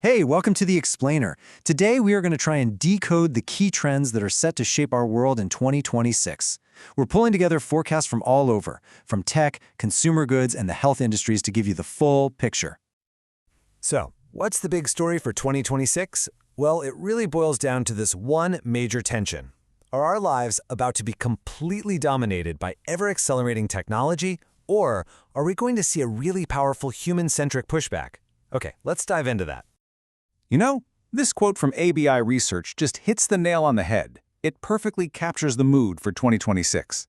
Hey, welcome to The Explainer. Today we are going to try and decode the key trends that are set to shape our world in 2026. We're pulling together forecasts from all over, from tech, consumer goods, and the health industries to give you the full picture. So, what's the big story for 2026? Well, it really boils down to this one major tension. Are our lives about to be completely dominated by ever-accelerating technology, or are we going to see a really powerful human-centric pushback? Okay, let's dive into that. You know, this quote from ABI Research just hits the nail on the head. It perfectly captures the mood for 2026.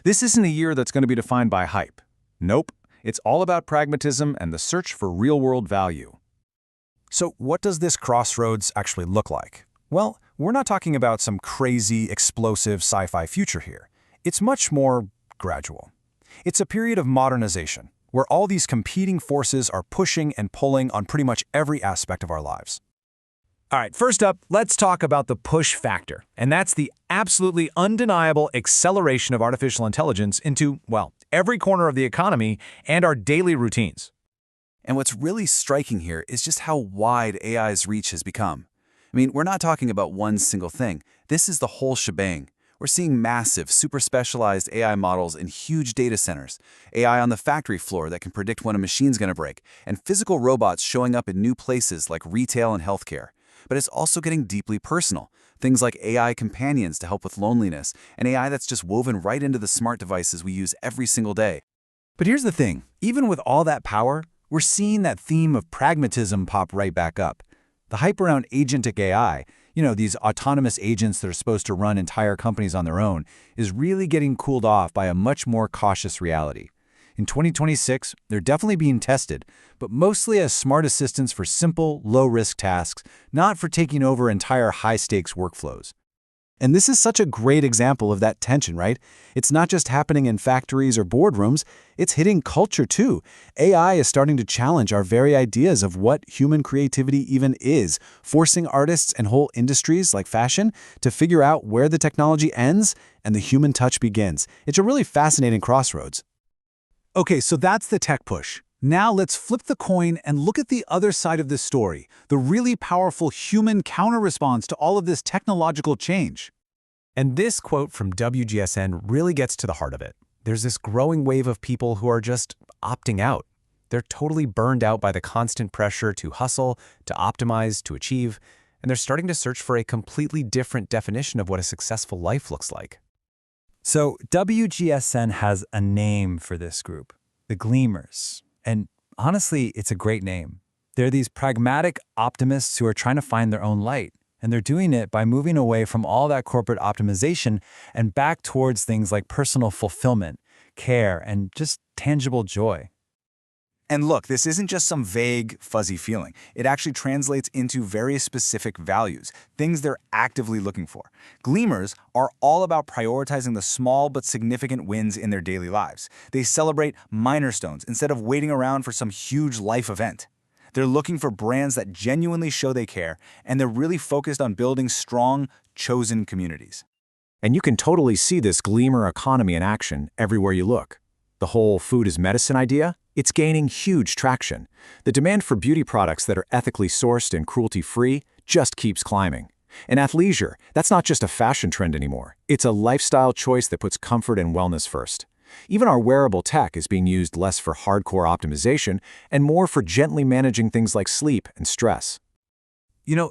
This isn't a year that's going to be defined by hype. Nope, it's all about pragmatism and the search for real-world value. So, what does this crossroads actually look like? Well, we're not talking about some crazy, explosive sci-fi future here. It's much more gradual. It's a period of modernization, where all these competing forces are pushing and pulling on pretty much every aspect of our lives. All right, first up, let's talk about the push factor, and that's the absolutely undeniable acceleration of artificial intelligence into, well, every corner of the economy and our daily routines. And what's really striking here is just how wide AI's reach has become. I mean, we're not talking about one single thing. This is the whole shebang. We're seeing massive, super specialized AI models in huge data centers, AI on the factory floor that can predict when a machine's going to break, and physical robots showing up in new places like retail and healthcare. But it's also getting deeply personal. Things like AI companions to help with loneliness, and AI that's just woven right into the smart devices we use every single day. But here's the thing, even with all that power, we're seeing that theme of pragmatism pop right back up. The hype around agentic AI, these autonomous agents that are supposed to run entire companies on their own, is really getting cooled off by a much more cautious reality. In 2026, they're definitely being tested, but mostly as smart assistants for simple, low-risk tasks, not for taking over entire high-stakes workflows. And this is such a great example of that tension, right? It's not just happening in factories or boardrooms, it's hitting culture too. AI is starting to challenge our very ideas of what human creativity even is, forcing artists and whole industries like fashion to figure out where the technology ends and the human touch begins. It's a really fascinating crossroads. Okay, so that's the tech push. Now let's flip the coin and look at the other side of this story, the really powerful human counter-response to all of this technological change. And this quote from WGSN really gets to the heart of it. There's this growing wave of people who are just opting out. They're totally burned out by the constant pressure to hustle, to optimize, to achieve, and they're starting to search for a completely different definition of what a successful life looks like. So WGSN has a name for this group, the Gleamers. And honestly, it's a great name. They're these pragmatic optimists who are trying to find their own light. And they're doing it by moving away from all that corporate optimization and back towards things like personal fulfillment, care, and just tangible joy. And look, this isn't just some vague, fuzzy feeling. It actually translates into very specific values, things they're actively looking for. Gleamers are all about prioritizing the small but significant wins in their daily lives. They celebrate minor stones instead of waiting around for some huge life event. They're looking for brands that genuinely show they care, and they're really focused on building strong, chosen communities. And you can totally see this Gleamer economy in action everywhere you look. The whole food is medicine idea? It's gaining huge traction. The demand for beauty products that are ethically sourced and cruelty-free just keeps climbing. And athleisure, that's not just a fashion trend anymore. It's a lifestyle choice that puts comfort and wellness first. Even our wearable tech is being used less for hardcore optimization and more for gently managing things like sleep and stress.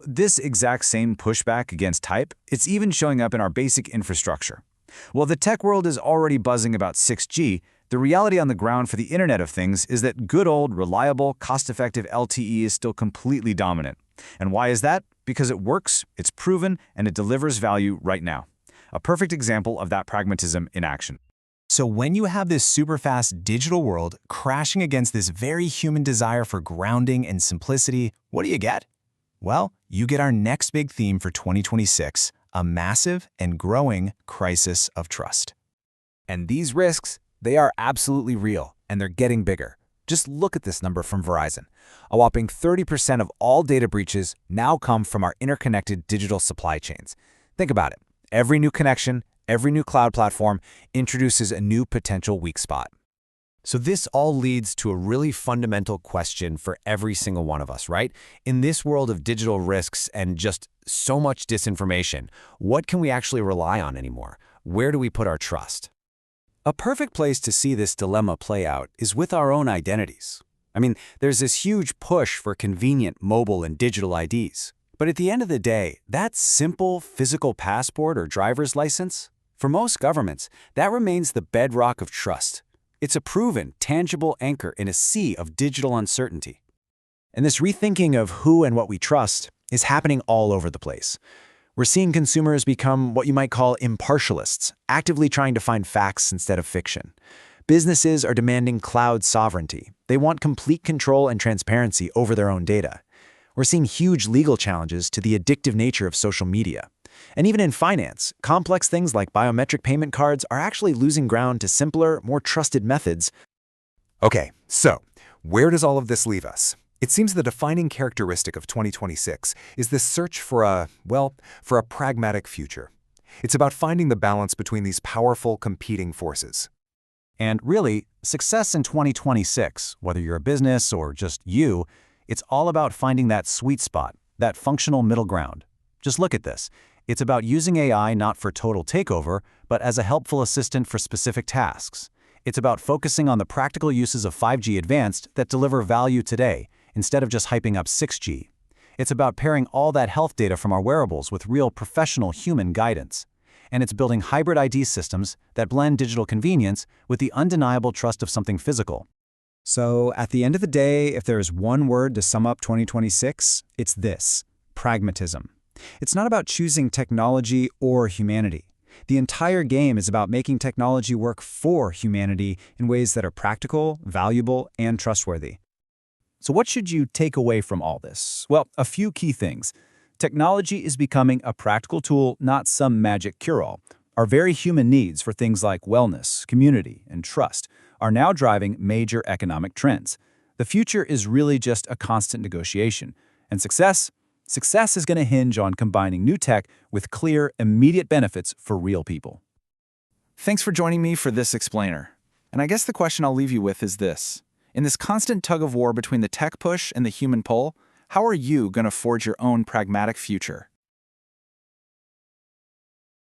This exact same pushback against hype, it's even showing up in our basic infrastructure. While the tech world is already buzzing about 6G, the reality on the ground for the Internet of Things is that good old, reliable, cost-effective LTE is still completely dominant. And why is that? Because it works, it's proven, and it delivers value right now. A perfect example of that pragmatism in action. So when you have this super-fast digital world crashing against this very human desire for grounding and simplicity, what do you get? Well, you get our next big theme for 2026, a massive and growing crisis of trust. And these risks, they are absolutely real, and they're getting bigger. Just look at this number from Verizon. A whopping 30% of all data breaches now come from our interconnected digital supply chains. Think about it. Every new connection, every new cloud platform introduces a new potential weak spot. So this all leads to a really fundamental question for every single one of us, right? In this world of digital risks and just so much disinformation, what can we actually rely on anymore? Where do we put our trust? A perfect place to see this dilemma play out is with our own identities. I mean, there's this huge push for convenient mobile and digital IDs. But at the end of the day, that simple physical passport or driver's license, for most governments, that remains the bedrock of trust. It's a proven, tangible anchor in a sea of digital uncertainty. And this rethinking of who and what we trust is happening all over the place. We're seeing consumers become what you might call impartialists, actively trying to find facts instead of fiction. Businesses are demanding cloud sovereignty. They want complete control and transparency over their own data. We're seeing huge legal challenges to the addictive nature of social media. And even in finance, complex things like biometric payment cards are actually losing ground to simpler, more trusted methods. Okay, so where does all of this leave us? It seems the defining characteristic of 2026 is this search for a pragmatic future. It's about finding the balance between these powerful, competing forces. And really, success in 2026, whether you're a business or just you, it's all about finding that sweet spot, that functional middle ground. Just look at this. It's about using AI not for total takeover, but as a helpful assistant for specific tasks. It's about focusing on the practical uses of 5G Advanced that deliver value today, instead of just hyping up 6G. It's about pairing all that health data from our wearables with real professional human guidance. And it's building hybrid ID systems that blend digital convenience with the undeniable trust of something physical. So, at the end of the day, if there is one word to sum up 2026, it's this: pragmatism. It's not about choosing technology or humanity. The entire game is about making technology work for humanity in ways that are practical, valuable, and trustworthy. So what should you take away from all this? Well, a few key things. Technology is becoming a practical tool, not some magic cure-all. Our very human needs for things like wellness, community, and trust are now driving major economic trends. The future is really just a constant negotiation. And success is going to hinge on combining new tech with clear, immediate benefits for real people. Thanks for joining me for this explainer. And I guess the question I'll leave you with is this. In this constant tug-of-war between the tech push and the human pull, how are you going to forge your own pragmatic future?